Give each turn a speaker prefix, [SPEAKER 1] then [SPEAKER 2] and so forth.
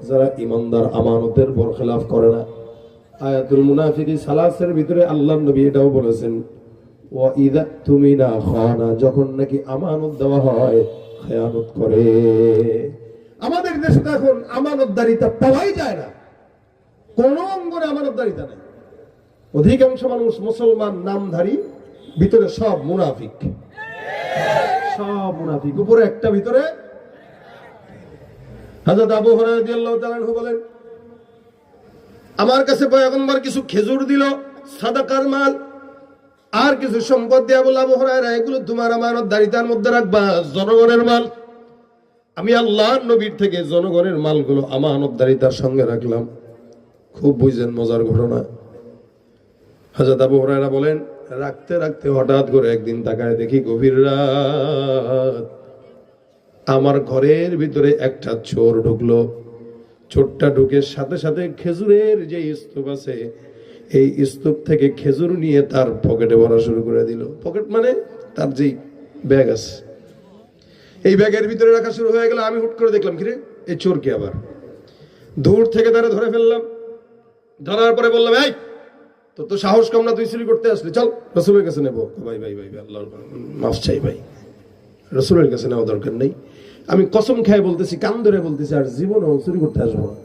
[SPEAKER 1] যারা ইমানদার আমানতের বরখেলাফ করে না। আয়াতুল মুনাফিকি সালাসের ভিতরে আল্লাহর নবী এটাও বলেছেন, ওয়া ইযা তুমিনা খানা, যখন নাকি আমানত দেওয়া হয় খেয়ানত করে। আমাদের দেশে এখন আমানতদারিতা পাওয়াই যায় না, কোন অঙ্গনে আমানতদারিতা নেই। অধিকাংশ মানুষ মুসলমান নামধারী, ভিতরে সব মুনাফিক, সব মুনাফিক, উপরে একটা ভিতরে। হযরত আবু হুরায়রা রাদিয়াল্লাহু তাআলা আনহু বলেন, আমার কাছে পয়গম্বর কিছু খেজুর দিল সাদাকার মাল, আর কিছু সম্পদ দিয়া বলল, আবু হুরায়রা এগুলো তোমার আমানতদারিতার মধ্যে রাখবা, জনগণের মাল। আমি আল্লাহর নবীর থেকে জনগণের মালগুলো আমানতদারিতার সঙ্গে রাখলাম। খুব বুঝছেন মজার ঘটনা। হযরত আবু হুরায়রা বলেন, রাখতে রাখতে হঠাৎ করে একদিন তাকায় দেখি গভীর রাত, আমার ঘরের ভিতরে একটা চোর ঢুকলো। চোরটা ঢুকে সাথে সাথে খেজুরের যে স্তূপ আছে, এই স্তূপ থেকে খেজুর নিয়ে তার পকেটে ভরা শুরু করে দিল। পকেট মানে তার যে ব্যাগ আছে, এই ব্যাগের ভিতরে রাখা শুরু হয়ে গেল। আমি হুট করে দেখলাম, কিরে এই চোর কি? আবার দূর থেকে তারা ধরে ফেললাম। ধরার পরে বললাম, এই তোর তো সাহস কম না, তুই চুরি করতে আসলি, চল রাসূলের কাছে নেবো। ভাই ভাই ভাই আল্লাহর মাফ চাই ভাই, রাসূলের কাছে নেওয়া দরকার নেই। আমি কসম খেয়ে বলতেছি, কান ধরে বলতেছি, আর জীবনও চুরি করতে আসবো না।